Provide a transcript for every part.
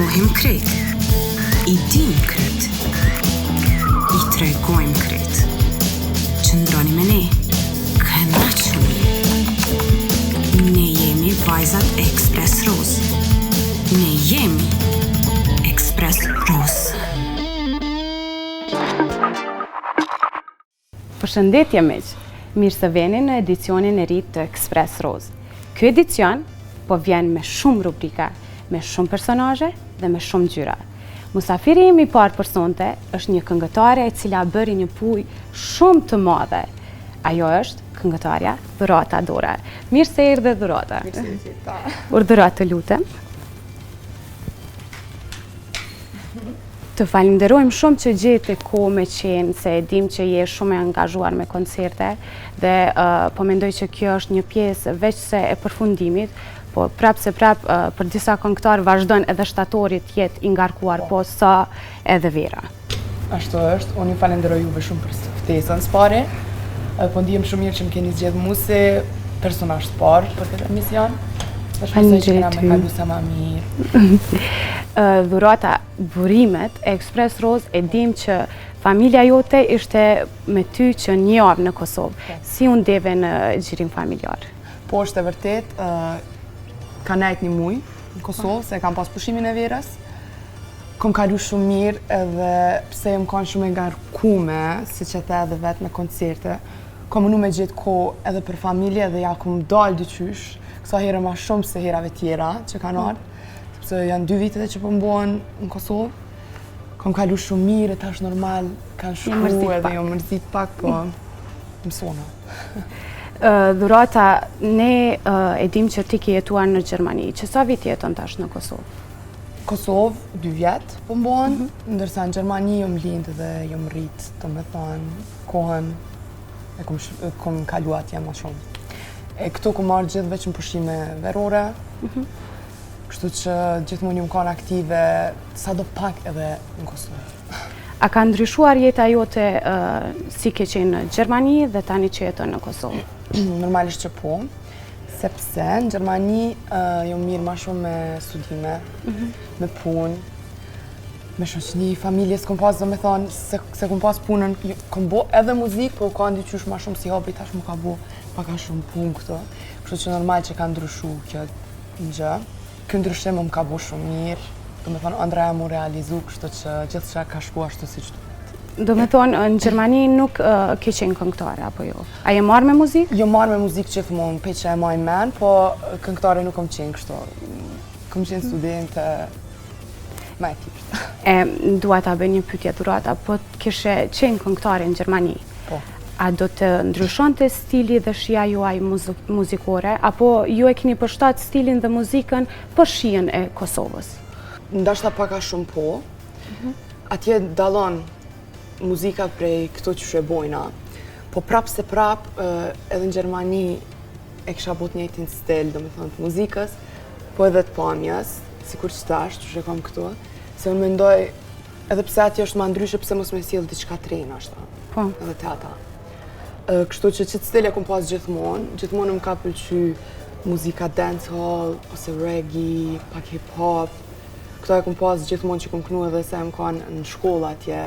shohim krejt, I dim krejt, I tregojmë krejt. Qëndroni me ne, kënaquni. Ne jemi vajzat e Express Rose. Ne jemi Express Rose. Përshëndetje miq, mirë se veni në edicionin e ri të Express Rose. Ky edicion po vjen me shumë rubrika, me shumë personazhe dhe me shumë ngjyra. Musafiri im I parë për sonte është një këngëtare e cila bëri një puj shumë të madhe. Ajo është këngëtarja Dhurata Dora. Mirë se erdhe Dhurata. Mirë se jeta. Urdhëro të lutem. Të falenderojmë shumë që gjete kohë me qenë, se e dim që je shumë e angazhuar me koncerte dhe po mendoj që kjo është një pjesë veç se e përfundimit, po prap për disa këngëtarë vazhdojnë edhe shtatori të jetë I ngarkuar, po sa edhe Vera. Ashtu është, unë ju falenderoj juve shumë për ftesën s'pari, po ndihem shumë mirë që më keni zgjedhë mu si personazh të parë për këtë emision. Shpresoj që kena me kalu sa ma mirë. Dhurata, burimet e Express Rose e dim që familja jote ishte me ty që një javë në Kosovë. Si u ndeve në xhirin familjar? Po është e vërtet, ka nejt një muj në Kosovë, se kam pas pushimin e Verës. Kom kalu shumë mirë edhe pse jam kanë shumë e ngarkume, si që the edhe vetë me koncerte. Kom mënu me gjithë kohë edhe për familje dhe ja kom dalë dyqysh, kësa herë ma shumë se herave tjera që kanë ardhë, sepse janë 2 vitet që po mbohen në Kosovë. Kom kalu shumë mirë, tash normal kanë shku edhe jo mërzit pak, po mësona. Dhurata, ne e dim që ti ke jetuar në Gjermani. Që sa vit jeton tash në Kosovë? Kosovë 2 vjet po mbohen, ndërsa në Gjermani jom lindë dhe jom rritë, të me thonë, kohën e kom kalu atje ma shumë. E këtu kom marrë gjithë veç në pushime verore, kështu që gjithmonë jom kanë aktive sa do pak edhe në Kosovë. A ka ndryshuar jeta jote si ke qenë në Gjermani dhe tani që jeton në Kosovë? Normalisht që po, sepse në Gjermani jom mirë ma shumë me studime, me punë, me shoqni, familje, s'kom pas do me thonë, se kom pas punën, kom bo edhe muzikë, po ka ndiqysh ma shumë si hobi, tash mu ka bo paka shumë punë këto. Kështu që normal që ka ndryshu kjo gjë. Kjo ndryshim më ka bo shumë mirë, do me thonë ëndra mu realizu, kështu që gjithçka ka shku ashtu si që duhet. Do me thonë, në Gjermani nuk ke qenë këngëtare, apo jo? A je marrë me muzikë? Jo marrë me muzikë gjithmonë, pe që e maj men, po këngëtare nuk kom qenë kështu. Kom qenë studente ma e thjeshtë. Dua ta bëj një pyetje Dhurata, po kishe qenë këngëtare në Gjermani? Po. A do të ndryshonte stili dhe shija juaj muzikore, apo ju e keni përshtat stilin dhe muzikën për shijen e Kosovës? Ndashta paka shumë po. Atje dallon muzika prej këto që shebojna, po prap se prap edhe në Gjermani e kisha bot njëjtin stil, do me thonë të muzikës, po edhe të pamjes, sikur që tash, që shekom këtu, se unë mendoj, edhe pse atje është ma ndryshe, pse mos me sjellë diçka trejnë ashta, edhe te ata. Kështu që qëtë stil e kom pas gjithmonë më ka pëlqy muzika dancehall, ose reggae, pak hip-hop. Këto e kom pas gjithmonë që kom knu edhe se më kanë në shkolla atje,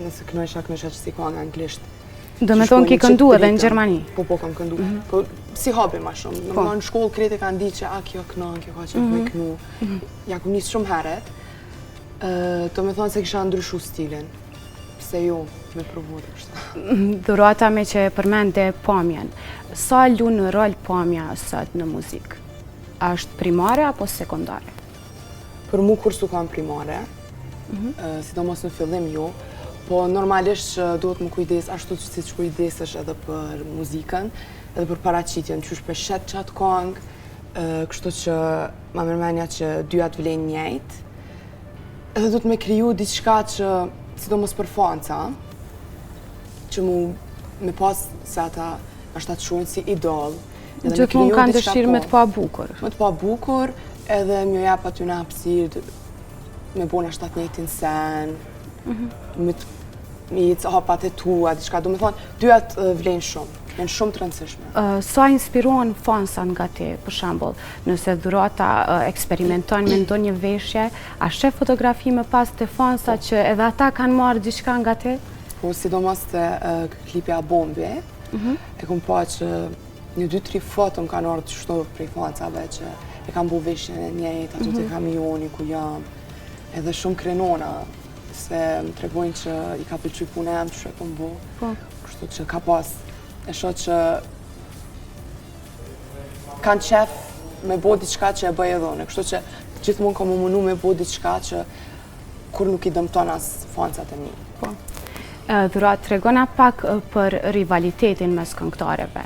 nëse knojsha që si ka nga anglisht. Do me thonë ki këndu edhe në Gjermani? Po, kam këndu. Po, si hobi ma shumë. Në shkollë krete kanë di që kjo kënon, kjo ka që me knu. Ja kom njësë shumë heret. Do me thonë se kisha ndryshu stilin. Se jo, me provu të kështë. Dhurata, me që përmende pamjen, sa lu në rol pamja sot në muzikë? A është primare apo sekundare? Për mu kursu kam primare, sidomos në fillim jo, po normalisht që duhet më kujdes ashtu si që kujdesesh edhe për muzikën, edhe për paraqitjen, qysh për shet qatë kong, kështu që ma mërmenja që dyat vlen njejt, edhe duhet me kriju diçka që sidomos për fanca, që mu me pas se ata ashtu të shuajnë si idol. Gjithmonë kanë dëshirë me të pa bukur. Me të pa bukur, edhe mjë jap aty në hapësirë, me bona ashtu të njëjtin sen, i hapat e tua, diçka, do me thonë, dyat vlenë shumë, janë shumë të rëndësishme. Sa inspirohen fansa nga ti, për shembull, nëse dhurata eksperimenton me ndonjë veshje, a sheh fotografi më pas të fansa që edhe ata kanë marrë diçka nga ti? Po, sidomos të klipja Bombi, e kom pa që një 2-3 foto më kanë ardhur shto prej fansave që e kam bu veshjen e njëjtë, ato të kamioni ku jam, edhe shumë krenona, se më tregojnë që i ka pëlqy puna jam që e kom bu, kështu që ka pas, e shoh që kanë qef me bo diçka që e bëj edhe unë, kështu që gjithmonë kam u mundu me bo diçka që kur nuk i dëmton as fansat e mi. Dhurat, tregona pak për rivalitetin mes këngëtarëve.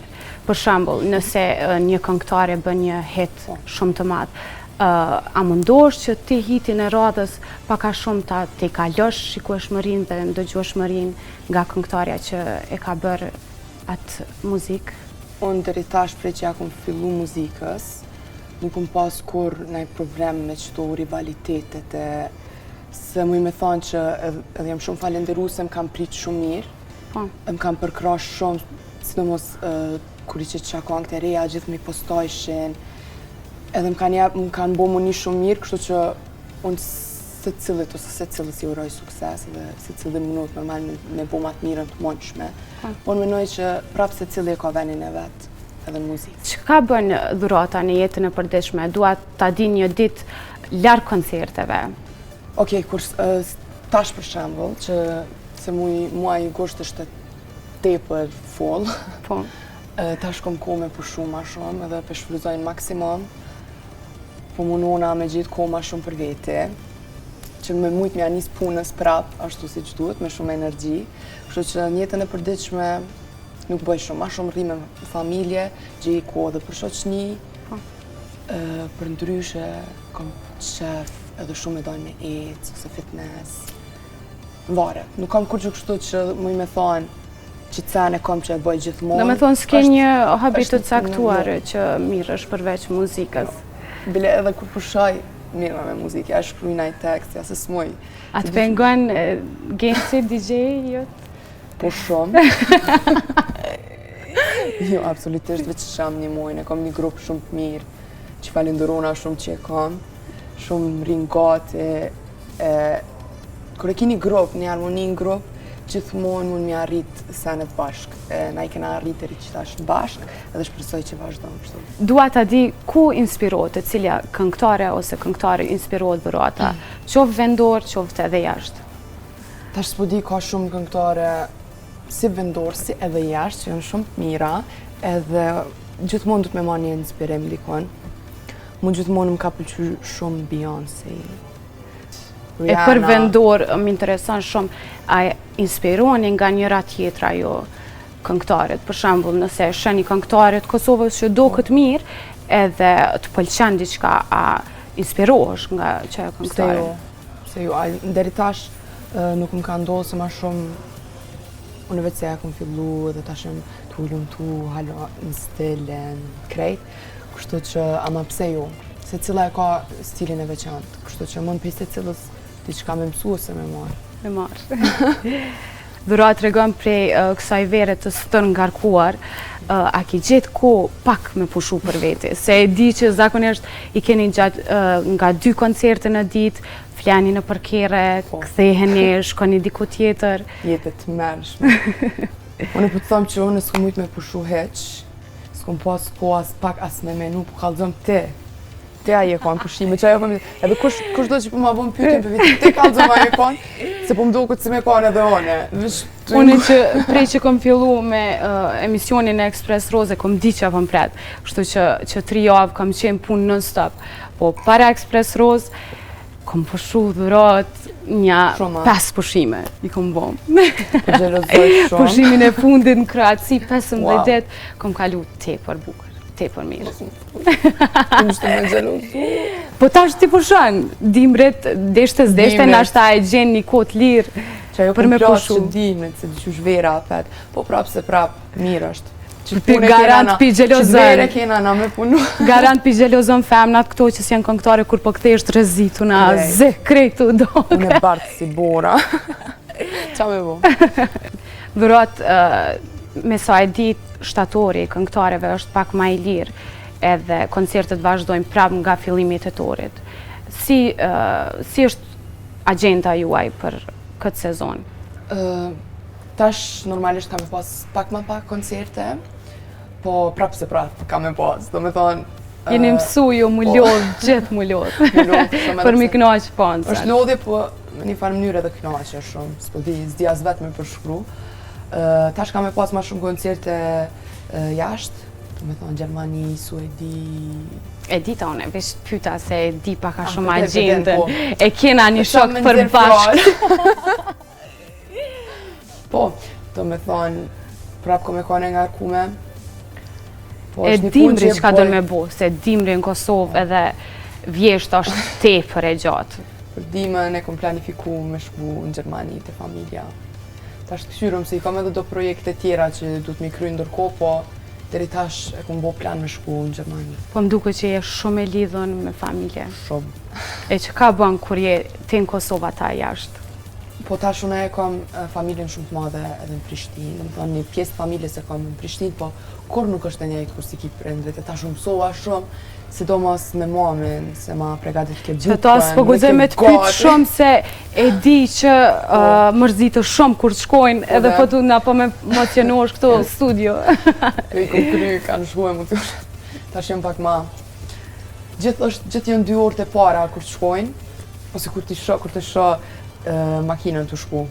Për shembull, nëse një këngëtare bën një hit shumë të madh, a mundosh që ti hitin e radhës pak a shumë ta ti kalosh shikueshmërinë dhe ndëgjueshmërinë nga këngëtarja që e ka bërë atë muzikë? Unë deri tash prej që ja kom fillu muzikës, nuk kom pas kur ndaj problem me qëto rivalitetet e se muj me thonë që edhe jam shumë falenderuese, më kam prit shumë mirë, më kam përkrash shumë, sidomos kur i që këngët e reja, gjithë mi postojshin, edhe më kanë bo muni shumë mirë, kështu që unë se cilët ose se cilët si uroj sukses dhe se cilët minut normal me bo matë mirën të monqme. Unë menoj që prapë se cilë e ka venin e vetë edhe në muzikë. Çka bën dhurata në jetën e përditshme? Dua ta di një ditë larg koncerteve. Okej, kur tash për shembull, që se muaj gusht është tepër full, tash kom kohë me pushu ma shumë edhe për shfryzojnë maksimum, po munona me gjithë kohë ma shumë për vete, që me mujtë mja njës punës prap, ashtu si që duhet, me shumë energji, kështu që në jetën e përditshme nuk bëj shumë, ma shumë rri me familje, gjej kohë dhe për shoqni, për ndryshe, kom qef, edhe shumë e dojnë me ecë, ose fitness. Vare, nuk kam kur që kështu që muj me thonë që cene kom që e bëj gjithmonë. Do me thonë s'ke një hobi të caktuar që mirë është përveç muzikës. Bile edhe kur pushoj, mirë me muzikë, ja shkruj naj tekst, ja se s'muj. A të pengon gjenci DJ jot? Po shumë. Jo, absolutisht, veç sham një mujnë, e kom një grupë shumë të mirë, që falenderona shumë që e kom. Shumë rinë gati, kër e ki një grupë, një harmoni në grupë, gjithmonë mund mi arrit senet bashkë. Na i kena arrit e rikqitash bashkë, edhe shpresoj që vazhdojmë kështu. Dua ta di ku inspirohet, e cilja këngëtare ose këngëtare inspirohet dhurata, qoftë vendor, qoftë edhe jashtë? Tash s'po di, ka shumë këngëtare si vendor, si edhe jashtë, që janë shumë të mira, edhe gjithmonë du të me ma një inspirim dikon. Mund gjithmonë më ka pëlqy shumë Beyoncé, Rihanna. E për vendor, më intereson shumë, a inspironi nga njëra tjetra jo këngëtarët? Për shembull, nëse sheni këngëtarët Kosovës që do këtë mirë, edhe të pëlqen diçka, a inspirohesh nga çajo këngëtare? Se jo, deri tash nuk më ka ndodhur se ma shumë, unë vetë se ja kom fillu edhe tash jam të ullumtu, halo në stilin, krejt. Kështu që ama pse jo, se cila e ka stilin e veçantë, kështu që mund piste cilës diçka me mësu ose me marë. Me marë. Dhurat tregon prej kësaj vere të stën ngarkuar, a ki gjetë ko pak me pushu për veti, se e di që zakonisht i keni gjatë nga 2 koncerte në ditë, flani në përkere, ktheheni, shkoni diku tjetër. Jetet mërshme. Unë po të thom që unë s'kom mujt me pushu heq, s'kom pas ko as pak as me menu, po kallëzëm te. Te aje kon pushime, që ajo po më... Edhe kush do që po ma bëm pyetjen për vitin, te kallëzëm aje kon, se po më duket si me kon edhe one. Unë që prej që kom fillu me emisionin e Express Rose, kom di që apëm pret, kështu që 3 javë kom qenë punë non-stop. Po para Express Rose, kom pushu dhurat një 5 pushime, i kom bom. Po gjelozoj shumë. Pushimin e fundit në Kroaci, 15 ditë, kom kalu tepër bukur, tepër mirë. Unë shtë me gjelozu. Po tash ti pushon, dimret, deshte, nashta e gjen një kot lirë për me pushu. Që dimret, se diqysh vera apet, po prap se prap, mirë është. Garant pi gjelozën. Që vere kena na me punu. Garant pi gjelozën femnat këto që s'janë këngëtare kur po kthesht rrezitu na zë krejtu do. Unë e bartë si bora. Qa me bo? Dhurat, me sa e ditë, shtatori, këngëtareve është pak ma i lirë, edhe koncertet vazhdojnë prapë nga fillimi i tetorit. Si është agenda juaj për këtë sezon? Tash normalisht kam e pas pak koncerte, po prapë se prapë kam e pas, do me thonë... Jeni mësu ju mu lodhë, gjithë mu lodhë, për mi knaqë pancët. është lodhje, po në një farë mënyrë edhe knaqë shumë, s'di as vetë me përshkru. Tash kam e pas ma shumë koncerte jashtë, do me thonë Gjermani, Suedi... E di ta une, veç pyta se e di paka shumë agendën, e kena një shok për bashkë. Po, do me thonë, prapë kom e kone nga kume. E dimri që ka dërë me bo, se dimri në Kosovë edhe vjesht është tepër e gjatë. Për dimën e kom planifiku me shku në Gjermani të familja. Tash të këshyrëm se i kam edhe do projekte tjera që du të mi kry ndërko, po deri tash e kom bo plan me shku në Gjermani. Po më duke që je shumë e lidhën me familje. Shumë. E që ka bën kur je ti në Kosovë ata jashtë? Po tash unë e kam familjen shumë të madhe edhe në Prishtinë, do të thonë një pjesë të familjes e kam në Prishtinë, po kur nuk është e njëjtë kur si ki prindrit, e tash unë mësova shumë, sidomos me mamin, se ma pregatit ke bukën, që ta s'po guxoj me të pyet shumë se e di që mërzitë shumë kur të shkojnë edhe po tu na po me emocionosh këtu në studio. I kom kry, kanë shku emocionet. Tash jem pak ma... Gjithë janë 2 orët e para kur të shkojnë, ose kur të shoh makinën të shku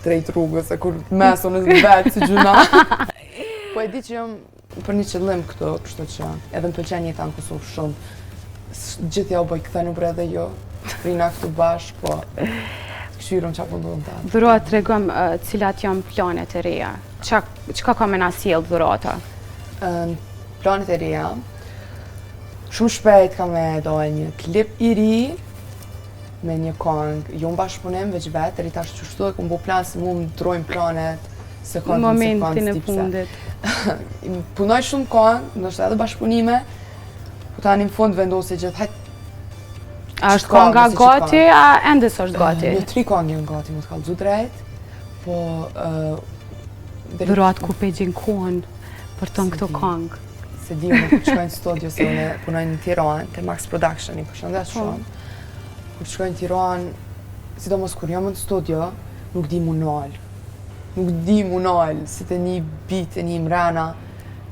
drejt rrugës, e kur meson e vetë si gjuna. Po e di që jam për një qëllim këto, kështu që edhe më pëlqen jeta në Kosovë shumë. Gjithë ja u bëj këthenu bre dhe jo, rina këtu bashkë, po këshyrëm qa po ndodhën të atë. Dhurata, tregom cilat janë planet e reja. Çka ka me na sjell dhurata? Planet e reja, shumë shpejt ka me dojë një klip i ri, me një këngë, jo në bashkëpunim, veç vetë, deri tash qështu e kom bo plan se mu më ndrojnë planet, momentin e fundit. Punoj shumë këngë, ndoshta edhe bashkëpunime, po tani në fund vendosi gjithë, hajt... A është kënga gati, a endes është gati? Një 3 këngë janë gati, më të kallëzu drejt, po... Dhurat ku pe gjenë kohën për të në këto këngë? Se di, më kur shkojnë në studio, se unë punoj në Tiranë, te Max Production, i përshëndet shumë. Kur shkojnë në Tiranë, sidomos kur jam në studio, nuk di mu nalë. Nuk di mu nalë, si të një bit, një mrena,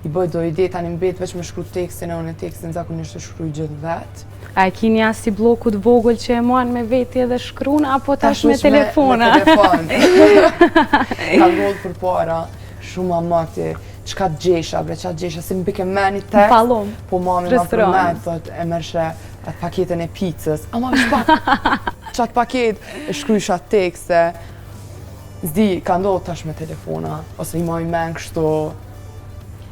i bëj do ide tani mbet veç me shkru tekstin, e unë tekstin zakonisht e shkruj gjithë vetë. A e kini as si blokut vogël që e manë me veti edhe shkruna, apo tash me telefona? Me telefon. Ka ndodhë për para, shumë amati, qka të gjesha, bre, qa të gjesha, si më bike meni tekst, po mami ma përmen, thot, e mërshe atë paketën e pizzës, ama shpak, qatë paket, e shkrysha tekste, zdi, ka ndodhë tash me telefona, ose i maj men kështu.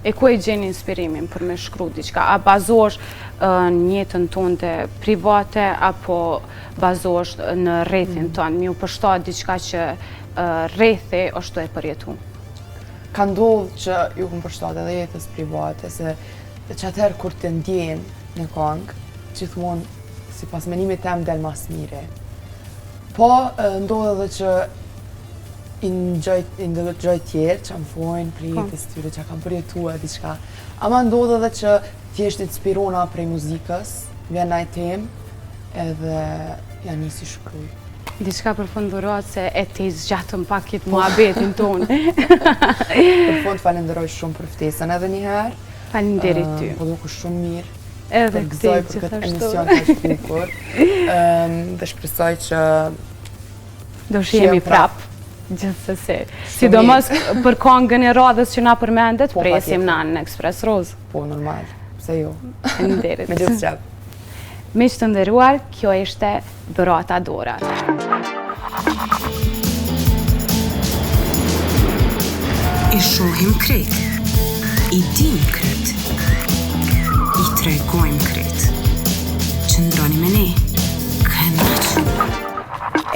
E ku e gjenë inspirimin për me shkru diqka? A bazosh në jetën tonë private, apo bazosh në rrethin tonë? Mi u përshtat diqka që rrethi është e përjetu? Ka ndodhë që ju këmë përshtat edhe jetës private, se që atëherë kur të ndjenë në këngë, gjithmonë, si pas menimit tem, del mas mire. Po, ndodhë edhe që i ndëgjoj tjerë që më fojnë për jetës tyre që kam përjetua diqka. Ama ndodhë edhe që t'jesht inspirona prej muzikës, vjen naj temë, edhe ja nisi shkruj. Diqka për fund dhurat se e te zgjatëm pak kitë muhabetin tonë. Për fund falenderoj shumë për ftesën edhe njëherë. Falenderit ty. Po duku shumë mirë. Edhe këtë për këtë emision të shkukur. Dhe shpresoj që... Do shihemi prap. Gjithsesi. Sidomos për këngën e radhës që na përmendet, presim na në Ekspres Roz. Po, normal. Pse jo. Falenderit. Me gjithë qep. Miq të nderuar, kjo ishte Dhurata Dorat. I shohim krejt, i dim krejt, i tregojmë krejt. Qëndroni me ne, kënaqur.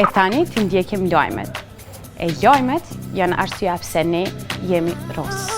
E tani t'i ndjekim lajmet. E lajmet janë arsyeja pse ne jemi Roz.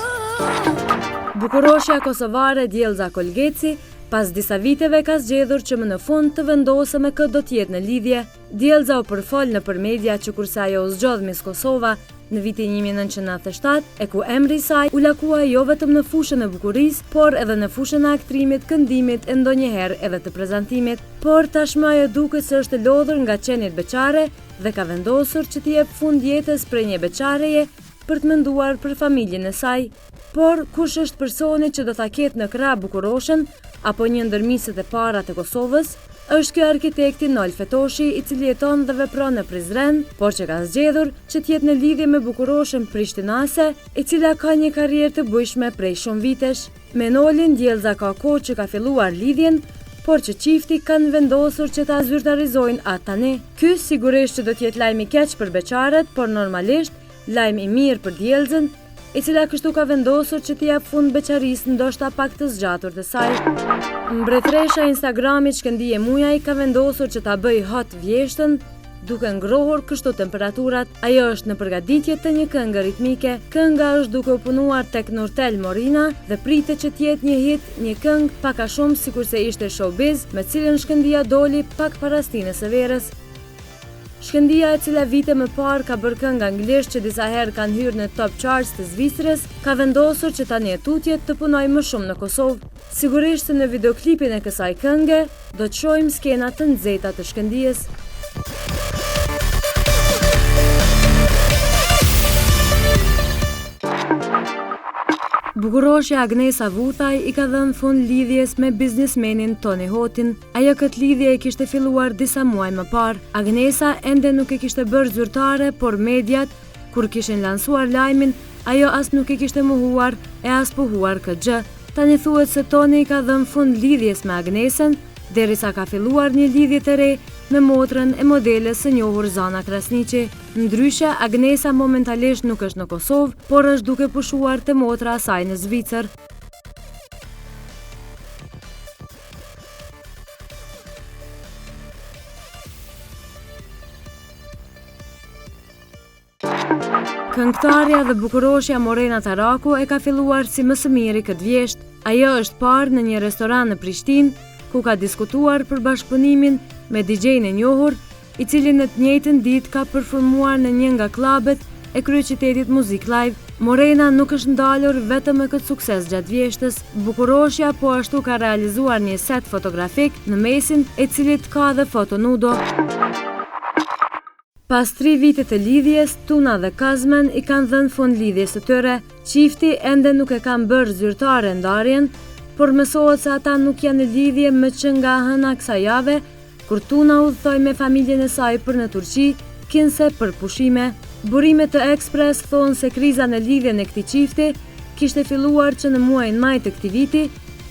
Bukuroshja kosovare Djelza Kolgeci Pas disa viteve ka zgjedhur që më në fund të vendosë me këtë do t'jetë në lidhje. Djelza u përfol në për media që kurse ajo u zgjodh Miss Kosova në vitin 1997, e ku emri i saj u lakua jo vetëm në fushën e bukurisë, por edhe në fushën e aktrimit, këndimit e ndonjëherë edhe të prezantimit. Por tashmë ajo duket se është lodhur nga qenjet beqare dhe ka vendosur që t'i jep fund jetës prej një beqareje për të menduar për familjen e saj. Por kush është personi që do ta ketë në krah Bukuroshën apo një ndër miset e para të Kosovës? Është ky arkitekti Nol Fetoshi, i cili jeton dhe vepron në Prizren, por që ka zgjedhur që të jetë në lidhje me Bukuroshën prishtinase, e cila ka një karrierë të bujshme prej shumë vitesh. Me Nolin djelza ka kohë që ka filluar lidhjen, por që çifti kanë vendosur që ta zyrtarizojnë atë tani. Ky sigurisht që do të jetë lajm i keq për beqaret, por normalisht lajm i mirë për djelzën, e cila kështu ka vendosur që t'i jap fund beqarisë ndoshta pak të zgjatur të saj. Mbretëresha e Instagramit Shkëndije Muaj ka vendosur që ta bëj hot vjeshtën, duke ngrohur kështu temperaturat. Ajo është në përgatitje të një këngë ritmike. Kënga është duke u punuar tek Nortel Morina dhe pritet që t'jetë një hit, një këngë pak a shumë sikurse ishte Showbiz, me cilën Shkëndija doli pak para stinës së verës. Shkëndija, e cila vite më parë ka bërë këngë anglisht që disa herë kanë hyrë në top charts të Zvicrës, ka vendosur që tani e tutje të punojë më shumë në Kosovë. Sigurisht se në videoklipin e kësaj kënge do të shohim skena të nxehta të Shkëndijës. Bukuroshja Agnesa Vutaj i ka dhënë fund lidhjes me biznesmenin Toni Hotin. Ajo këtë lidhje e kishte filluar disa muaj më parë. Agnesa ende nuk e kishte bërë zyrtare, por mediat, kur kishin lansuar lajmin, ajo as nuk e kishte mohuar e as pohuar këtë gjë. Tani thuhet se Toni i ka dhënë fund lidhjes me Agnesën, derisa ka filluar një lidhje të re me motrën e modeles së njohur Zana Krasniqi. Ndryshe, Agnesa momentalisht nuk është në Kosovë, por është duke pushuar te motra e saj në Zvicër. Këngëtarja dhe bukuroshja Morena Taraku e ka filluar si më së miri këtë vjesht. Ajo është parë në një restoran në Prishtinë, ku ka diskutuar për bashkëpunimin me DJ-n e njohur, i cili në të njëjtën ditë ka performuar në një nga klubet e kryeqytetit Muzik Live. Morena nuk është ndalur vetëm me këtë sukses gjatë vjeshtës. Bukuroshja po ashtu ka realizuar një set fotografik në mesin, e cilit ka dhe foto nudo. Pas 3 vite të lidhjes, Tuna dhe Kazmen i kanë dhënë fund lidhjes së tyre. Çifti ende nuk e kanë bërë zyrtare ndarjen, por mësohet se ata nuk janë në lidhje më që nga hëna kësaj jave, kur Tuna udhthoi me familjen e saj për në Turqi, kinse për pushime. Burimet të Express thonë se kriza në lidhjen e këtij çifti kishte filluar që në muajin maj të këtij viti,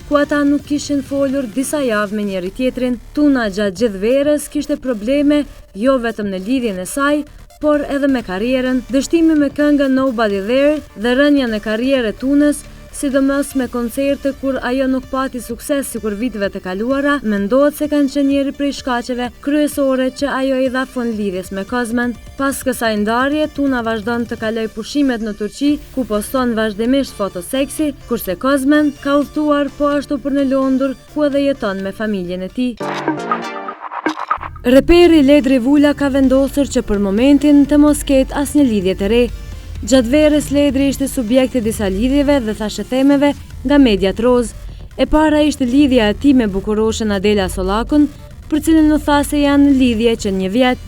ku ata nuk kishin folur disa javë me njëri tjetrin. Tuna gjatë gjithë verës kishte probleme jo vetëm në lidhjen e saj, por edhe me karrierën. Dështimi me këngën Nobody There dhe rënja në karrierë e Tunës, sidomos me koncerte kur ajo nuk pati sukses sikur viteve të kaluara, mendohet se kanë qenë njëri prej shkaqeve kryesore që ajo i dha fund lidhjes me Kazmen. Pas kësaj ndarje, Tuna vazhdon të kaloj pushimet në Turqi, ku poston vazhdimisht foto seksi, kurse Kazmen ka udhëtuar po ashtu për në Londër, ku edhe jeton me familjen e tij. Reperi Ledri Vula ka vendosur që për momentin të mos ketë asnjë lidhje të re. Gjatë verës Ledri ishte subjekt e disa lidhjeve dhe thashethemeve nga mediat roz. E para ishte lidhja e tij me bukuroshën Adela Sollakun, për cilën u tha se janë në lidhje që 1 vjet.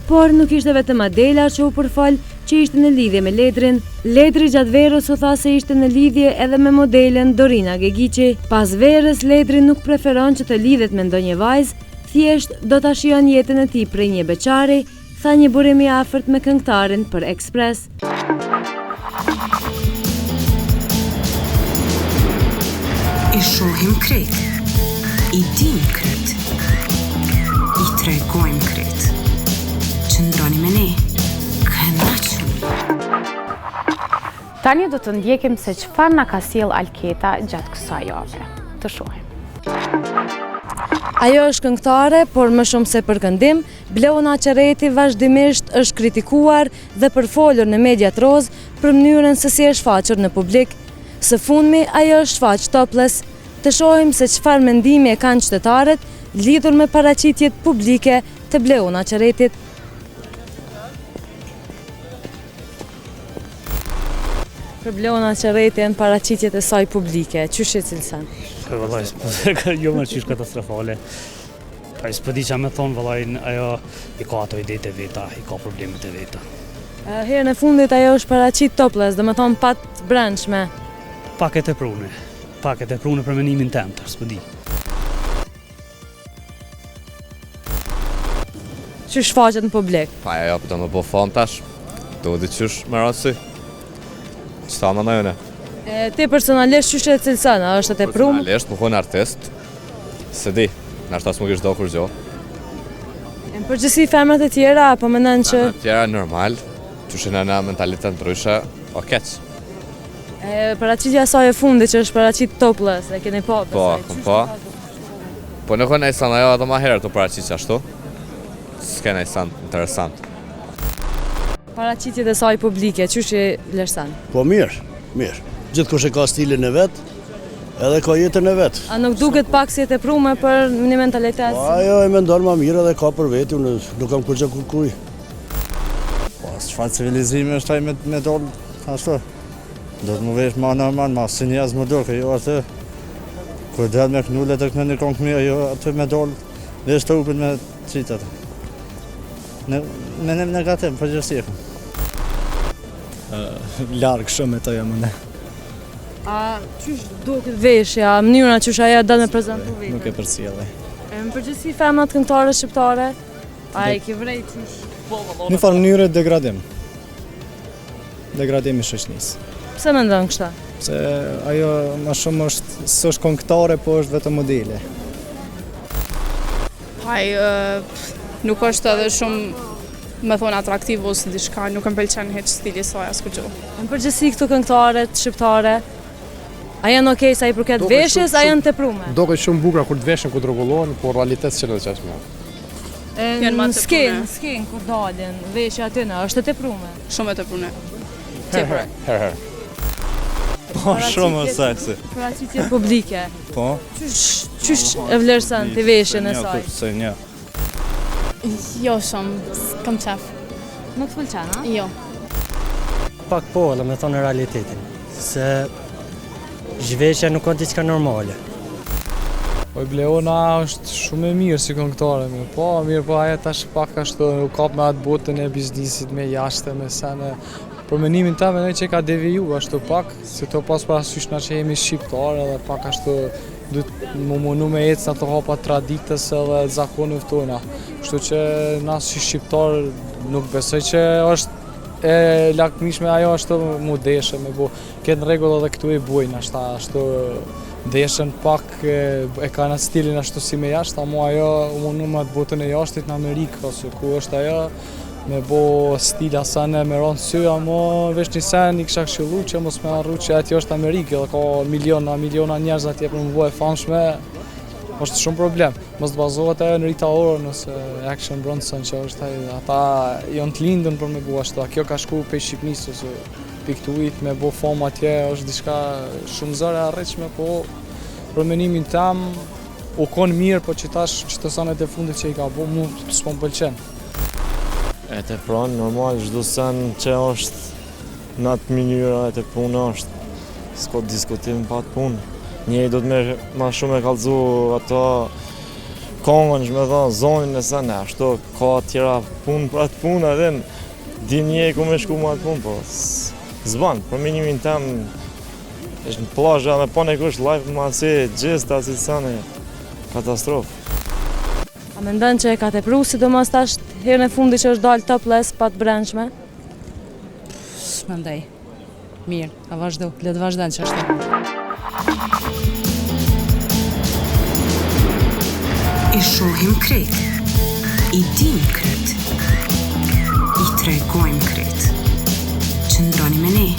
Por nuk ishte vetëm Adela që u përfol që ishte në lidhje me Ledrin. Ledri gjatë verës u tha se ishte në lidhje edhe me modelen Dorina Gegiqi. Pas verës, Ledri nuk preferon që të lidhet me ndonjë vajzë, thjesht do ta shijon jetën e tij prej një beqari, tha një burim i afërt me këngëtarin për Express. I shohim krejt, i dim krejt, i tregojmë krejt. Qëndroni me ne, kënaquni. Tani do të ndjekim se çfarë na ka sjell Alketa gjatë kësaj jave. Të shohim. Ajo është këngëtare, por më shumë se për këndim, Bleona Qereti vazhdimisht është kritikuar dhe përfolur në mediat roz për mënyrën se si është shfaqur në publik. Së fundmi, ajo është shfaq topless. të shohim se çfarë mendimi e kanë qytetarët lidhur me paraqitjet publike të Bleona Qeretit. Për Bleona Qereti janë paraqitjet e saj publike, qysh e cilësan? Vëllaj, jo më qysh katastrofale. S'po di çfarë më thon, vëllaj, ajo i ka ato idetë veta, i ka problemet e veta. Herën e fundit ajo është paraqit topless, domethënë pa të brendshme. Paket e prune për mendimin tim, s'po di. Qysh shfaqet në publik? Pa ajo do më bo fam tash, do di qysh më rasi. Qëta më nëjone? Ti personalisht qysh e cilësan, a është e prumë? Personalisht, më konë artist, se di, nashta s'më kishtë do kur gjo. Në përgjësi femrat e tjera, apo mendon që... Femrat e tjera normal, qysh e në mentalitet ndryshe, o keq. Paraqitja saj e fundi që është paraqit topless, e keni pa besoj. Po. Po në konë e san ajo ato ma herë të paraqit ashtu. S'kena i san interesant. Paraqitjet e saj publike, qysh e vlerëson? Po mirë. Gjithkush e ka stilin e vet, edhe ka jetën e vet. A nuk duket pak si e teprume për një mentalitet? Po ajo e mendon më mirë edhe ka për veti, unë nuk kam kur gjë kërkuj. Po, çfarë civilizimi është ai me dol ashtu? Do të më vesh ma normal, ma sinjas më duke, jo atë. Kur del me knullet e kënë një konkë mirë, jo atë me dol dhe shtupin me qitat. Me negativ, përgjësirë. Largë shumë e të jam në. A qysh duket veshja, mënyra qysh ajo dal me prezentu vetën? Nuk e përcjellë. Në përgjithësi femrat këngëtare shqiptare, a e ke vrej qysh? Në farë mënyrë degradim. Degradim i shoqënisë. Pse mendon kështa? Se ajo më shumë s'është këngëtare, po është vetëm modele. Nuk është edhe shumë me thonë atraktiv ose diçka, nuk më pëlqen hiç stili i saj as kur gjë. Në përgjithësi këto këngëtare shqiptare, a janë okej sa i përket veshjes, a janë teprume? Duket shumë bukura kur të veshin, kur të rregullohen, por realitet s'ka të çashme. Në skenë kur dalin, veshja aty në është e teprume. Shumë e teprume. Herë. Po, shumë seksi. Paraqitje publike. Po. Qysh e vlerëson ti veshjen e saj? Se një. Jo shumë, s'kam qef. Nuk të pëlqen, a? Jo. Pak po, edhe me thonë realitetin, se zhveshja nuk ka diçka normale. Po Bleona është shumë e mirë si këngëtare, po ajo tash pak ashtu u kap me atë botën e biznesit me jashtë, me sene. Për menimin tim mendoj që ka deviju ashtu pak, se to pas parasysh na që jemi shqiptarë edhe pak ashtu duhet më mundu me ecë në ato hapa traditës edhe zakonëve tona. Kështu që na si shqiptarë nuk besoj që është e lakmishme ajo ashtu mu deshe me bu. Këtë në regull edhe këtu i bujnë ashtu deshen pak e ka në stilin ashtu si me jashtë, amo ajo mundu me të botën e jashtit në Amerikë, ose ku është ajo me bo stila sane me ronë sy, amo vesh një sen i kisha këshillu që mos me arru që atje është Amerikë, dhe ka miliona njerëz atje për më bo e famshme, është shumë problem. Mos të bazohet ajo në Rita Ora nëse Action Bronson që është ajo, ata janë të lindën për me bo ashtu, kjo ka shku pe Shqipnisë ose piktuit me bo fam atje, është diçka shumë zëre arreqme, po për menimin tam u konë mirë, po që tash qytetarët e fundit që i ka bo, mu s'po më pëlqen. E të pranë, normal, çdo sen që është në atë mënyrë e të punë është, s'ka diskutim pa të punë. Njëri do të merr më shumë e kallëzu ato kongën, me thonë, zonin e sene, ashtu ka tjera punë për atë punë, edhe di njëri ku me shku më atë punë, po zban, për minimin tem, është në plazha me pa kush live më asi gjesta si sene, katastrofë. A mendon që e ka tepru sidomos tash herën e fundit që është dalë topless pa të brendshme? S'mendoj. Mirë, a vazhdo, le të vazhdojnë që është. I shohim krejt, i dim krejt, i tregojmë krejt. Qëndroni me ne,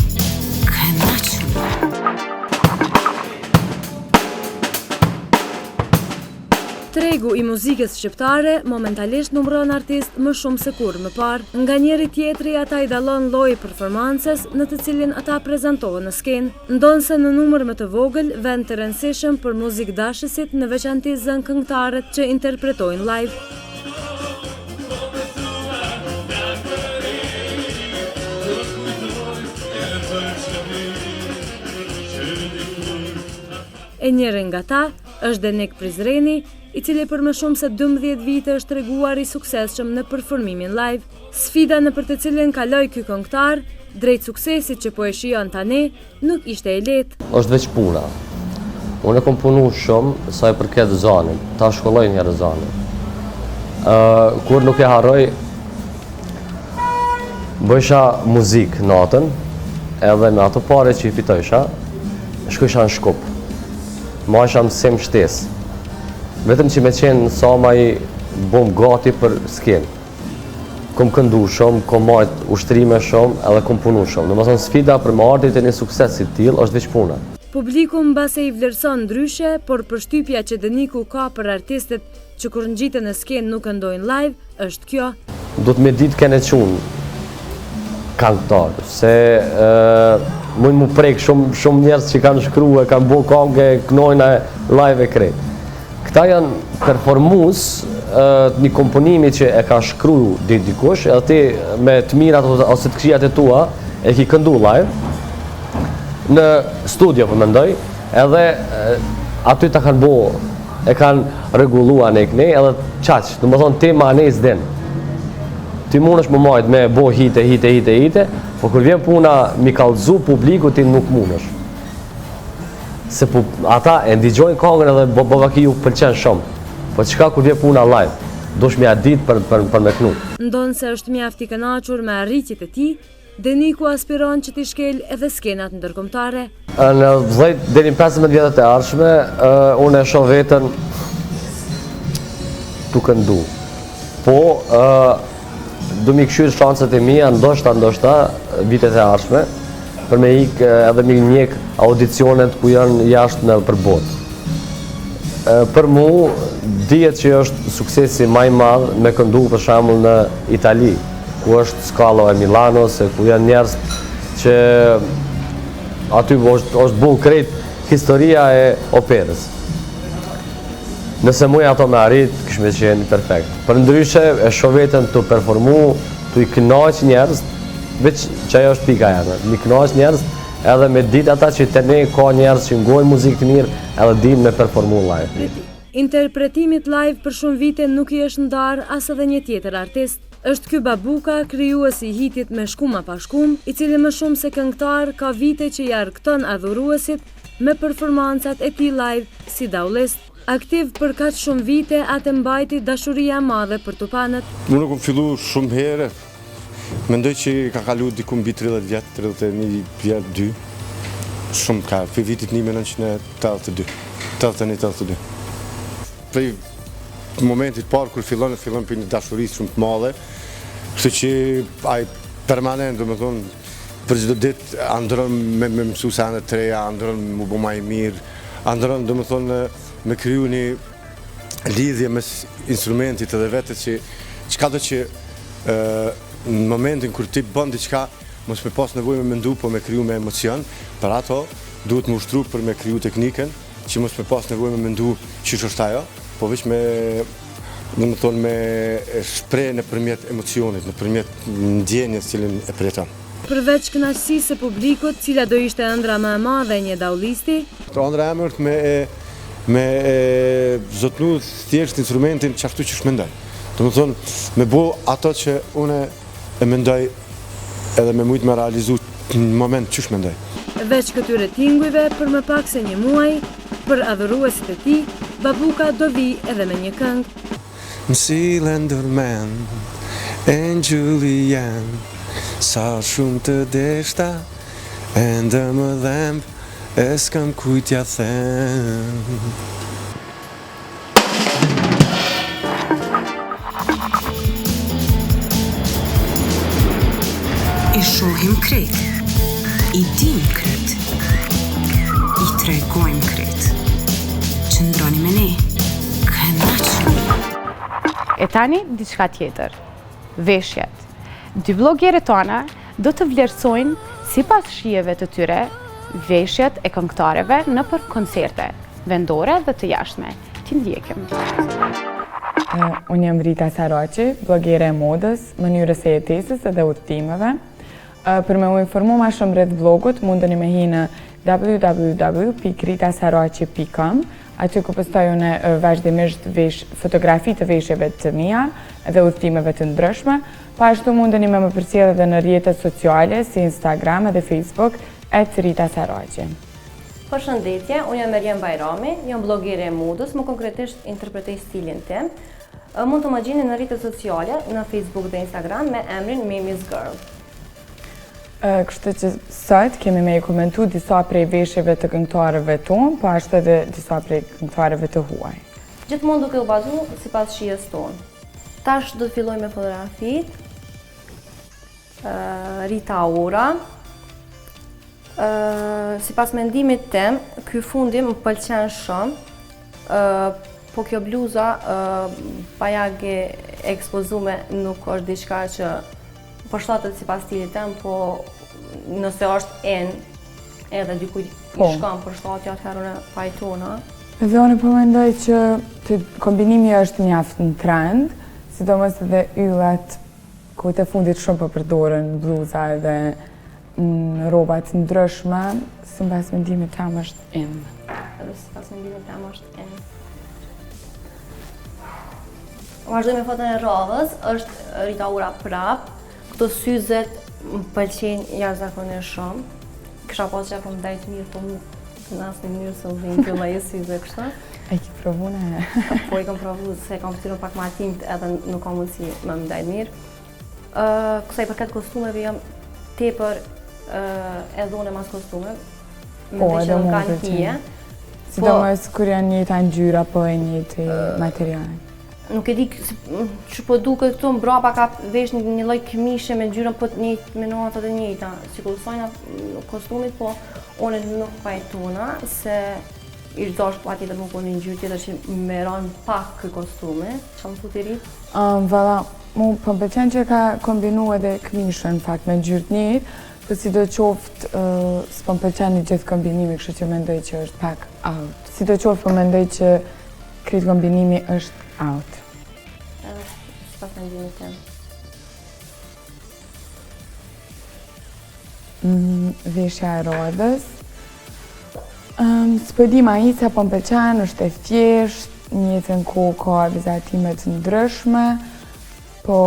kënaquni. Të Tregu i muzikës shqiptare momentalisht numëron artist më shumë se kur më parë. Nga njëri tjetri ata i dallon lloji performances në të cilin ata prezantohen në skenë. Ndonse në numër më të vogël vend të rëndësishëm për muzikdashësit, në veçanti zën këngëtarët që interpretojnë live. E njëri nga ta është Denek Prizreni, i cili për më shumë se 12 vite është treguar i suksesshëm në performimin live. Sfida në për të cilën kaloi ky këngëtar, drejt suksesit që po e shijon tani, nuk ishte e lehtë. Është veç puna. Unë kam punuar shumë sa i përket zonit, ta shkolloj një zonin. Kur nuk e harroj, bëjsha muzik natën, edhe me ato pare që i fitojsha, shkojsha në Shkup. Ma isha mësim shtesë. Vetëm që me qenë sa ma i bom gati për skenë. Kom këndu shumë, kom majt ushtrime shumë, edhe kom punu shumë. Domethënë sfida për më ardhit e një suksesit t'il është veç puna. Publiku mbase i vlerëson ndryshe, por përshtypja që Deniku ka për artistët që kur ngjiten në skenë nuk këndojnë live, është kjo. Do të me ditë kene qunë këngëtar, se mund mu prek shumë njerës që kanë shkru e kanë bo këngë e knojnë live e krejt. Këta janë performus një komponimi që e ka shkru dikush, edhe ti me të mirat ose të këshijat e tua e ki këndu live në studio për mendoj, edhe aty ta kanë bo, e kanë regulua në kënej edhe qaq, do më thonë ti ma ne s'den. Ti mund është më majtë me bo hite, po kër vjen puna mi kallëzu publiku ti nuk mund është. Se ata e ndigjojnë kongën edhe bovaki ju pëlqen shumë, po qka kër vjen puna live, do shmi a dit për me knu. Ndonë se është mjaft i kënaqur me arritjet e ti, Deniku aspiron që t'i shkel edhe skenat ndërkombëtare. Në 10 deri në 15 vjetët e ardhshme, unë e shoh veten tu këndu. Po, du mi këshyrë shansët e mija, ndoshta, vitet e ardhshme, për me ikë edhe mi njek audicionet ku janë jashtë në përbot. Për mu, dihet që është suksesi maj madh me këndu për shembull në Itali, ku është Scalo e Milano, se ku janë njerëz që aty është bu krejt historia e operës. Nëse muj ato me arrit, këshme qenë perfekt. Për ndryshe, e shoh veten të performu, të i kënaq njerëz, veç që ajo është pika jeme, mi kënaq njerëz, edhe me dit ata që të ne ka njerëz që ngojnë muzikë të mirë, edhe din me performu live. Interpretimit live për shumë vite nuk i është ndarë as edhe një tjetër artist. Është ky Babuka, krijuesi i hitit Me shkuma pa shkum, i cili më shumë se këngëtar ka vite që i argëton adhuruesit me performancat e tij live si daulist. Aktiv për kaq shumë vite, atë mbajti dashuria madhe për tupanët. Unë nuk fillu shumë herë. Mendoj që ka kalu diku mbi 30 vjet, 31 vjet, 2. Shumë ka, për vitit 1982. 81-82. Prej momentit parë kur fillon për një dashurisë shumë të madhe, kështu që ai permanent, domethënë, për çdo ditë andron me mësu sene të reja, andron më bu më i mirë, andron domethënë me kriju një lidhje mes instrumentit edhe vetes që çka do që në momentin kur ti bën diçka mos me pas nevojë me mendu, po me kriju me emocion, për ato duhet më ushtru për me kriju teknikën, që mos me pas nevojë me mendu ç'ish është ajo, po veç me shpreh nëpërmjet emocionit, nëpërmjet ndjenjes cilën e preton. Përveç kënaqësisë së publikut, cila do ishte ëndra më e madhe e një daullisti? Ëndra e është me zotnu thjesht instrumentin çashtu që mendoj. Domethënë me bo ato që unë e mendoj edhe me mujt me realizu në moment që mendoj. Veç këtyre tingujve, për më pak se një muaj, për adhuruesit e tij, Babuka do vi edhe me një këngë. M'sille ndërmen, e Julian, sa shumë të deshta, e ndë më dhemb, e s'kam kujtja them. I shohim krejt, i dim krejt, i tregojmë krejt. Qëndroni me ne, kënaquni. E tani, diçka tjetër. Veshjet. 2 blogjerët tona do të vlerësojnë, sipas shijeve të tyre, veshjet e këngëtarëve nëpër koncerte, vendore dhe të jashtme. Ti ndjekim. Unë jam Rita Saraci, blogjere e modës, mënyrës e jetesës edhe udhëtimeve. Për me u informu ma shumë rreth blogut, mundeni me hi në www.ritasaraci.com, aty ku postoj unë vazhdimisht fotografi të veshjeve të mia dhe udhëtimeve të ndryshme. Pa ashtu mundeni me më përcjell edhe në rrjetet sociale si Instagram edhe Facebook @ritasaraci. Përshëndetje, unë jam Meriem Bajrami, jam blogjere e modës, më konkretisht interpretoj stilin tim. Mund të më gjeni në rrjetet sociale, në Facebook dhe Instagram me emrin Mimi's Girl. Kështu që sot kemi me i komentu disa prej veshjeve të këngëtarëve tonë, po ashtu edhe disa prej këngëtarëve të huaj. Gjithmonë duke u bazu sipas shijes tonë. Tash do të filloj me fotografit. Rita Ora. Sipas mendimit tim, ky fundi më pëlqen shumë. Po kjo bluza pajage ekspozume nuk është diçka që përshtatet sipas stilit tim, po nëse është edhe dikujt i shkon përshtatja, atëherë unë pajtona. Edhe unë po mendoj që kombinimi është mjaft në trend, sidomos edhe yllat ku të fundit shumë po përdoren bluza edhe rrobat ndryshme, sipas mendimit tim është in. Edhe sipas mendimit tim është in. Vazhdoj me foton e radhës, është Rita Ora prap. Këto syzet më pëlqejnë jashtëzakonisht shumë. Kisha pas që po më dajtë mirë, po në asnjë mënyrë se u vjen kjo lloj syze kështu. E ke provu ne? Po i kam provu se kam shtyru pak më timt edhe nuk kam mundësi më dajtë mirë. Kësaj përket kostumeve jam tepër e dhune mas kostume. Po, edhe më pëlqen. Sidomos kur janë njëjta ngjyra po e njëjti material. Nuk e di që po duke këtu mbrapa ka vesh një lloj këmishe me ngjyrën po me notat e njëjta. Sikur sajna kostumit, po unë nuk pajtona se i dosh patjetër më po një ngjyrë tjetër që më ron pak ky kostumi. Çfarë më thotë Rit? Valla, mu po pëlqen që ka kombinu edhe këmishën në fakt me ngjyrë të njëjtë, po sidoqoftë s'po pëlqen i gjithë kombinimi, kështu që mendoj që është pak out. Sidoqoftë po mendoj që krejt kombinimi është out. Sipas mendimit tim. Veshja e rodës. S'po di maica po më pëlqen, është e thjeshtë, në njëjtën kohë ka vizatime të ndryshme, po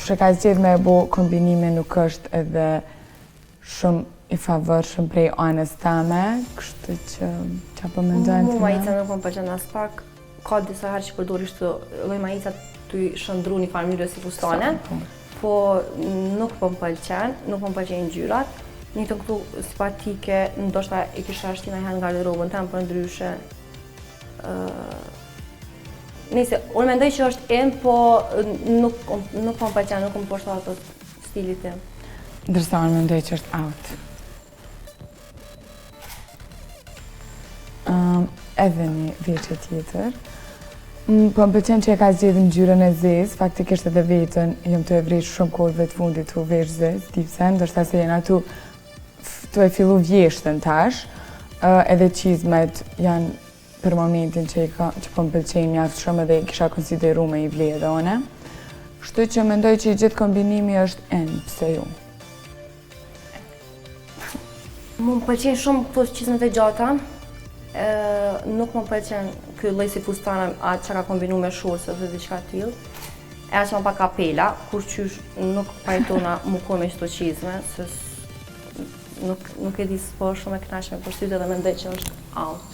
që ka zgjedhur me bo kombinime nuk është edhe shumë i favorshëm prej anës tame, kështu që çfarë po mendojnë ti? Maica nuk më pëlqen as pak. Ka disa herë që përdorisht të lloj maica të shëndru një farë mënyrë si fustane, po nuk po më pëlqen, nuk po më pëlqejnë ngjyrat. Njëto këtu simpatike, ndoshta i kisha shtyna herë në garderobën tem, por ndryshe. Nëse unë mendoj që është in, po nuk po më pëlqen, nuk më përshtatet stilit tim. Ndërsa unë mendoj që është out. Edhe një veshje tjetër. Po më pëlqen që e ka zgjedhur ngjyrën e zezë, faktikisht edhe vetën jam të e vresh shumë kohëve të fundit tu vesh zezë, di pse, ndoshta se jena tu e fillu vjeshtën tash, edhe çizmet janë për momentin që po më pëlqejnë mjaft shumë edhe kisha konsideru me i vle edhe one. Kështu që mendoj që i gjithë kombinimi është in, pse ju? Mu më pëlqejnë shumë këto çizmet e gjata. Nuk më pëlqen ky lloj si fustana atë që ka kombinu me shorse dhe diçka të tillë. E aq më pak kapela, kur qysh nuk pajtona mu ko me çto çizme, se nuk e di s'po shumë e kënaqshme për sytë dhe mendoj që është out.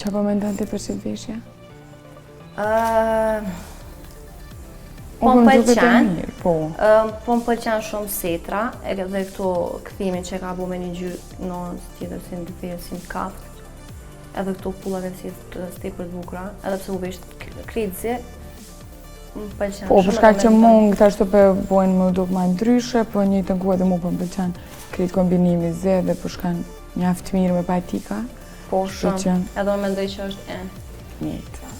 Çfarë po mendon ti për këtë veshje? Po më pëlqen, po më pëlqen shumë setra, edhe këto kthimin që ka bu me një ngjyrë në tjetër si në si në kaftë, edhe këto pullat e si tepër të bukura, edhe pse u vesh kritzi, më pëlqen shumë. Po, për shkak që mund këta po bojnë më duk ma ndryshe, po njëjtën kohë edhe mu po më pëlqen krejt kombinimi ze dhe për shkak mjaft mirë me patika. Po shumë, edhe unë mendoj që është N. Njëtë.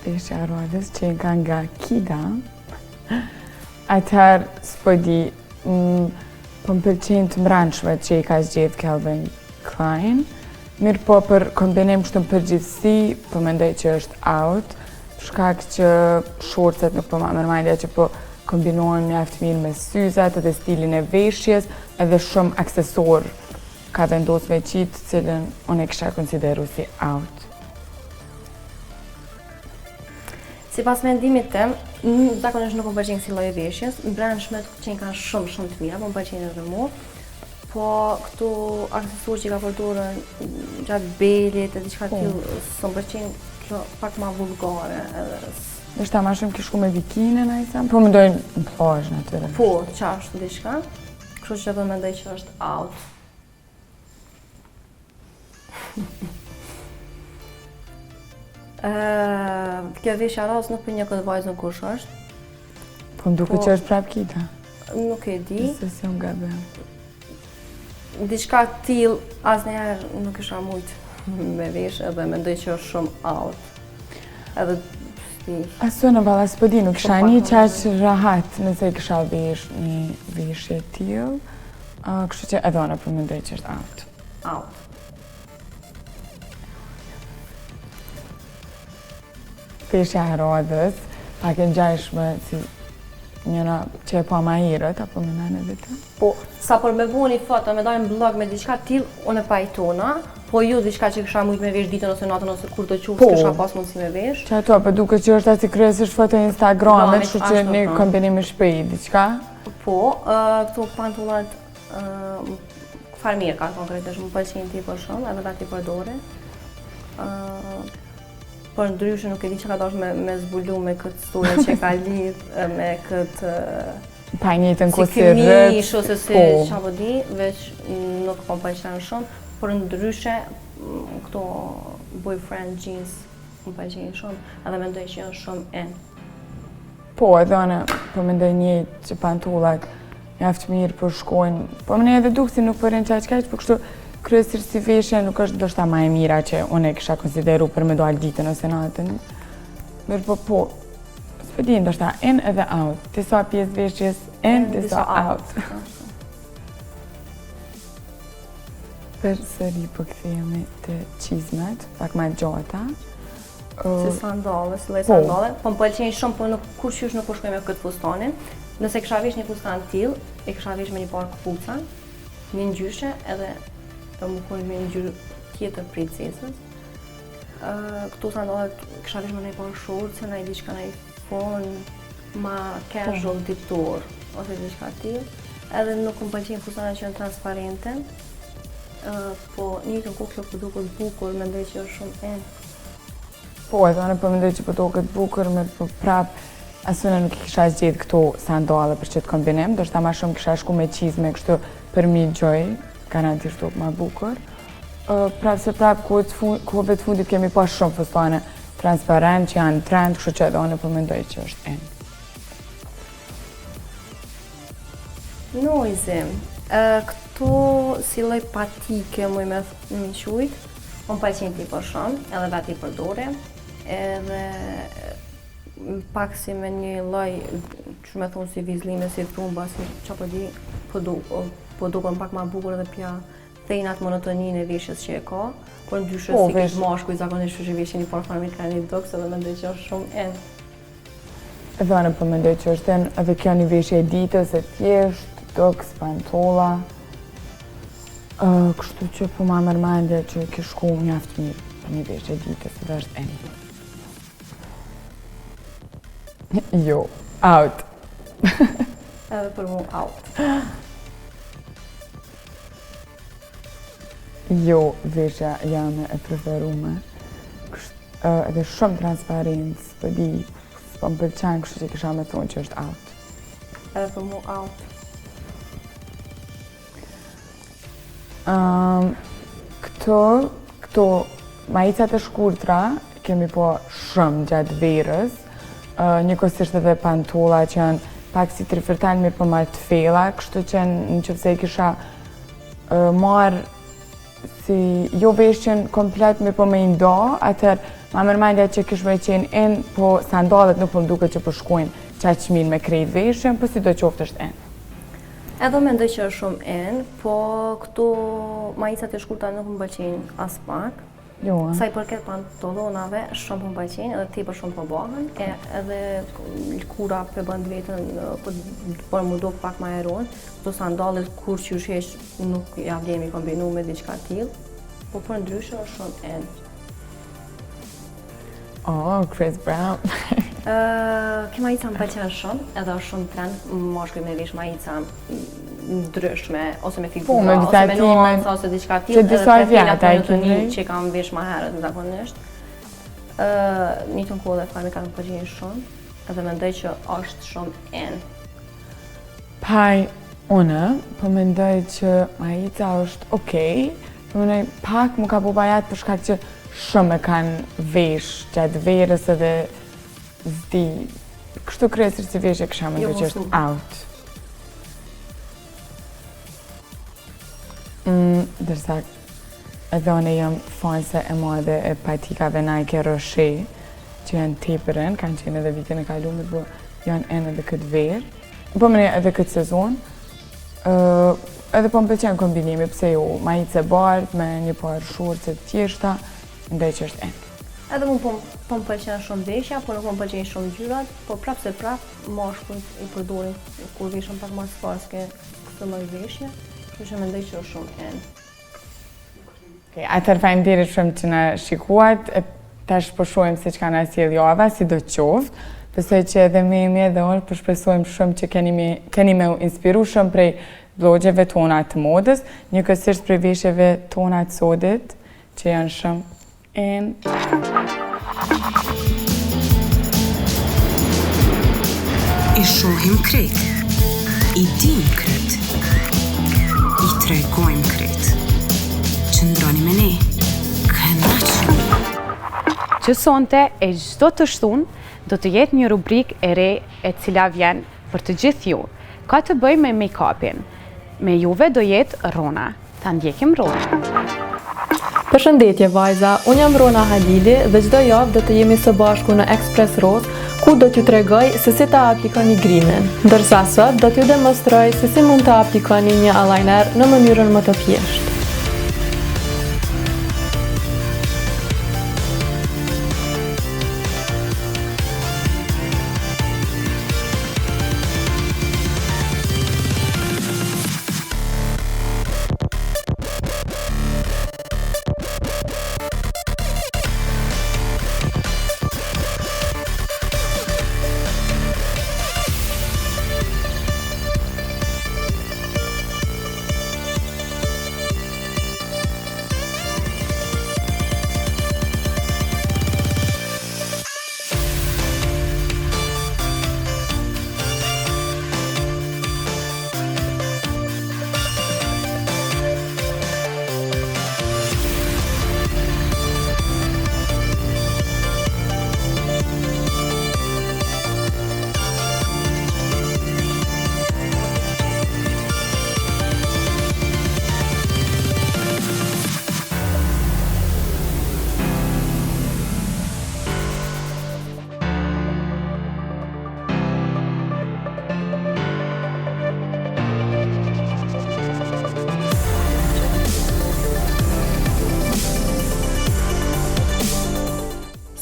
Veshja e rodës që ka nga Kida. Atëherë, s'po di, po më pëlqen të mbrëmshme që i ka zgjedhë Calvin Klein. Mirë po për kombinim kështu në përgjithësi, po mendoj që është out. Shkak që shortset nuk po ma mërmajndja që po kombinohen mjaft mirë me syzat edhe stilin e veshjes edhe shumë aksesor ka vendos me qitë cilën unë e kisha konsideru si out. Si pas mendimit tem, zakonisht nuk më pëlqen si lloj veshjes, mbrëmshmet që kanë shumë të mira, po më pëlqen edhe mua. Po këtu aksesor që ka përdorur gjatë belit e diçka tillë, s'm pëlqen kjo pak ma vulgare edhe. Ndoshta ma shumë kish shku me bikine na i them, po mendoj në plazh natyrisht. Po, qashtu diçka. Kështu që do mendoj që është out. Kjo veshja roz nuk për një këtë vajzën kush është. Po më duket që është prap Kida. Nuk e di. Se si unë gabem. Diçka tillë asnjëherë nuk isha mujt me veshë edhe mendoj që është shumë out. Edhe Aso në balla s'po di, nuk kisha një qaq rahat nëse kisha vesh një veshje tillë. Kështu që edhe unë po mendoj që është out. Out. Veshja e rodës, pak e ngjashme si njëra që e pa ma herët, apo me nane vetë? Po, sa për me bu një foto, me dojnë blog me diçka tillë, unë e pajtona, po ju diçka që kisha mujt me vesh ditën ose natën ose kur do qufë, kisha pas mundësi me vesh. Që ato, po duke që është asi kryesisht foto Instagramet, kështu që një kombinimi shpejt, diçka? Po, këtu pantullat farmirka konkretisht, më pëlqejnë ti për shumë, edhe gati për dore. Por ndryshe nuk e di që ka dosh me zbulu me këtë storë që ka lidh me këtë pa njëjtën kohë si këmish ose si çfarë di, veç nuk po pëlqen shumë, por ndryshe këto boyfriend jeans më pëlqejnë shumë, edhe mendoj që janë shumë N. Po, edhe unë po mendoj njëjtë që pantullat mjaft mirë po shkojnë, po më ne edhe duk si nuk po rinë qaq, po kështu kryesisht si veshje nuk është ndoshta më e mira që unë e kisha konsideru për me dalë ditën ose natën. Mirë po, s'po di ndoshta in edhe out. Disa pjesë veshjes in, disa out. Përsëri po kthehemi te çizmet, pak më gjata. Si sandale, si lloj sandale, po më pëlqejnë shumë, po nuk kurrësh nuk po shkoj me këtë fustanin. Nëse kisha vesh një fustan tillë, e kisha vesh me një parë kapuca, një ngjyshe edhe të më kojnë me një gjyrë tjetër princesës. Këtu sandalet kisha vesh me një parë shortse, në i diçka në i fon, ma casual ditor, ose diçka tillë. Edhe nuk më pëlqejnë fustanet që janë transparente, po njëjtën kohë kjo po duket bukur, mendoj që është shumë N. Po, edhe unë po mendoj që po duket bukur, po prap asune nuk kisha zgjedh këto sandale për çet kombinim, ndoshta më shumë kisha shku me çizme kështu për mi gjoj, garantisht tuk ma bukur. Prap se prap kohëve të fundit kemi pas shumë fustane transparent që janë trend, kështu që edhe unë po mendoj që është N. Noizim, këto si lloj patike muj me qujt, unë pëlqejnë ti për shumë, edhe veti për dore, edhe pak si me një lloj, që me thonë si vizlime, si trumba, si qa po di, po duken pak ma bukur edhe pja thejnat monotoninë e veshjes që e ka, por ndryshe si kish mashkuj zakonisht që veshje një parë farmit ka një doks edhe mendoj që është shumë N. Edhe unë po mendoj që është N, edhe kjo një veshje e ditës, e thjesht, doks, pantolla. Kështu që po ma mërmendja që kish shku mjaft mirë për një veshje e ditës, edhe është N. Jo, out. Edhe për mu out. Jo, veshja jame e preferume. Edhe shumë transparent, s'po di, s'po më pëlqen, kështu që kisha me thonë që është out. Edhe për mu out. Këto majicat e shkurtra kemi po shumë gjatë verës. Njëkohësisht edhe pantolla që janë pak si trifërtal mirë po ma të fella, kështu që në qëfëse i kisha marë si jo veshjen komplet me po me i nda, atër ma mërmendja që kishë me qenë in, po sandalet nuk po mduke që po shkojnë qaq mirë me krejt veshjen, po si do qoftë është in. Edhe mendoj që është shumë in, po këto majicat e shkurta nuk më pëlqejnë as pak. Jo. Sa i përket pantallonave, shumë më pëlqejnë, edhe tepër shumë po bëhen, edhe lkura pe bën vetën, por më duk pak më eron. Këto sandallet kur qysh heq nuk ja vlen mi kombinu me diçka tillë, po për ndryshe është shumë in. Oh, Chris Brown. Kjo majica më pëlqen shumë, edhe është shumë trend mashkuj me vesh majica ndryshme, ose me figura, ose me nuanca, ose diçka tillë, edhe preferat monotoni që kam vesh më herët zakonisht. Një të kohë dhe fami ka më pëlqen shumë, edhe mendoj që është shumë in. Paj, unë, po mendoj që majica është okej, po mendoj pak më ka bu bajat për shkak që shumë e kanë vesh gjatë verës edhe zdi. Kështu kryesër si vesh e kësha mendoj që është out. Dërsa edhe unë jam fanse e madhe e patikave Nike Rocher, që janë tepërën, kanë qenë edhe vitin e kalumit, po janë enë edhe këtë verë. Po mëne edhe këtë sezon. Edhe po më pëlqen kombinimi, pse jo, majice bardh me një parë shortë të tjeshta, ndaj që është enë. Edhe mu po më pëlqen shumë veshja, po nuk më pëlqen shumë gjyrat, po prap se prap mashkujt i përdorin kur veshën pak më sparske këtë lloj veshje, kështu që mendoj që është shumë enë. Atëherë faleminderit shumë që na shikuat, tash po shohim se çka na sjell java, sidoqoftë. Besoj që edhe me edhe unë përshpresojmë shumë që keni me inspiru shumë prej blogjeve tona të modës, njëkohësisht prej veshjeve tona të sodit, që janë shumë in. I shohim krejt, i dim krejt, i tregojmë krejt. Qëndroni me ne, kënaqni. Që sonte e çdo të shtunë do të jetë një rubrik e re e cila vjen për të gjithë ju. Ka të bëjë me make-upin. Me juve do jetë Rona. Ta ndjekim Rona. Përshëndetje vajza, unë jam Rona Halili dhe çdo javë do të jemi së bashku në Express Rose, ku do t'ju tregoj se si ta aplikoni grimin. Ndërsa sot do t'ju demonstroj se si mund të aplikoni një eyeliner në mënyrën më të thjeshtë.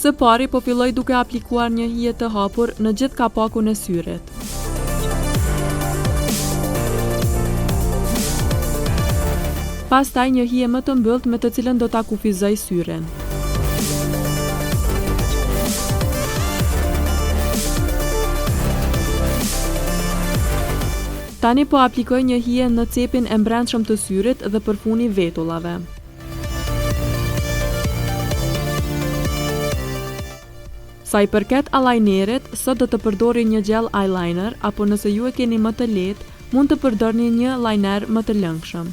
Së pari po filloj duke aplikuar një hije të hapur në gjithë kapakun e syrit. Pastaj një hije më të mbyllt me të cilën do ta kufizoj syrin. Tani po aplikoj një hije në cepin e mbrendshëm të syrit dhe përfuni vetullave. Sa i përket eyelinerit, sot do të përdori një gel eyeliner, apo nëse ju e keni më të lehtë, mund të përdorni një liner më të lëngshëm.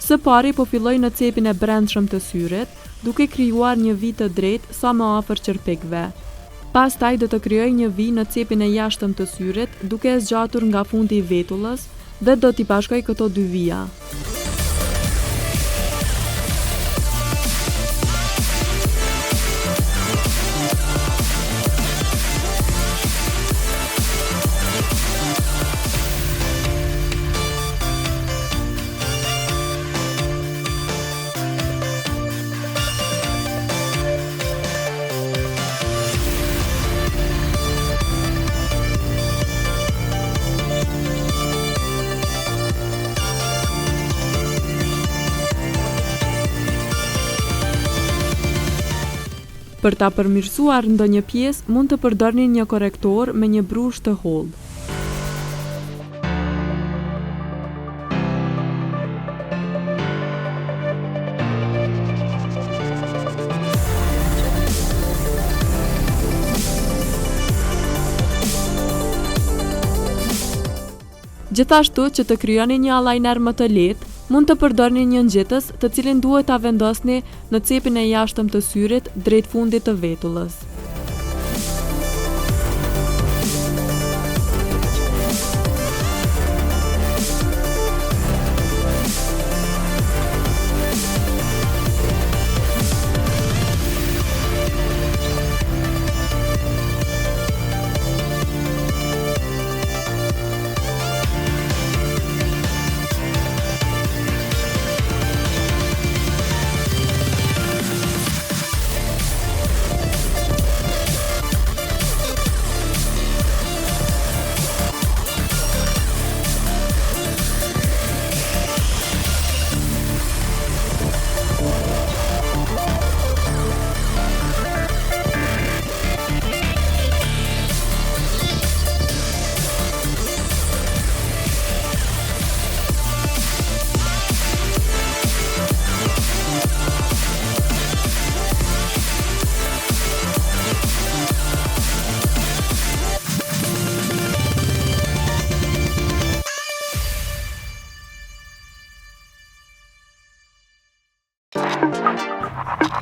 Së pari po filloj në cepin e brendshëm të syrit, duke krijuar një vit të drejtë sa më afër qerpikëve. Pastaj do të krijoj një vijë në cepin e jashtëm të syrit, duke e zgjatur nga fundi i vetullës dhe do t'i bashkoj këto dy vija. Për ta përmirësuar ndonjë pjesë, mund të përdorni një korrektor me një brush të hollë. Gjithashtu që të krijoni një allajner më të lehtë, mund të përdorni një nxitës të cilin duhet ta vendosni në cepin e jashtëm të syrit drejt fundit të vetullës.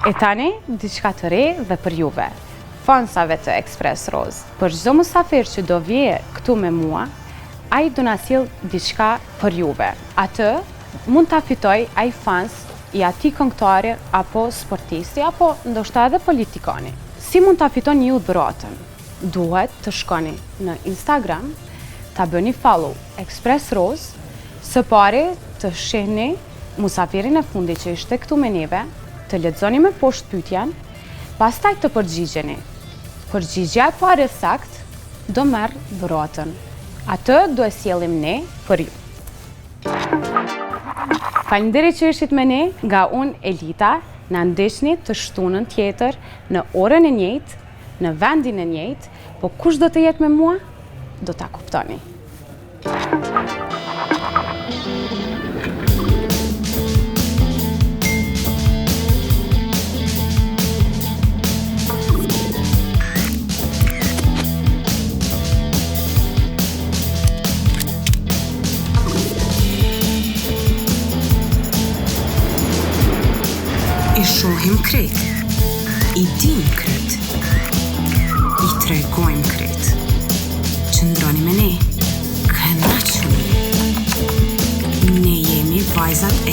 E tani, diçka të re dhe për juve. Fansave të Express Rose. Për çdo musafir që do vje këtu me mua, ai do na sjell diçka për juve. Atë mund ta fitoj ai fans i atij këngëtari apo sportisti apo ndoshta edhe politikani. Si mund ta fitoni ju dhuratën? Duhet të shkoni në Instagram, ta bëni follow Express Rose, së pari të shihni musafirin e fundit që ishte këtu me neve, të lexoni me poshtë pyetjen, pastaj të përgjigjeni. Përgjigja e parë sakt do merr dhuratën. Atë do e sjellim ne për ju. Faleminderit që ishit me ne, nga unë Elita. Na ndeshni të shtunën tjetër në orën e njëjtë, në vendin e njëjtë, po kush do të jetë me mua, do ta kuptoni. I shohim krejt, i dim krejt, i tregojmë krejt. Qëndroni me ne, kënaquni. Ne jemi vajzat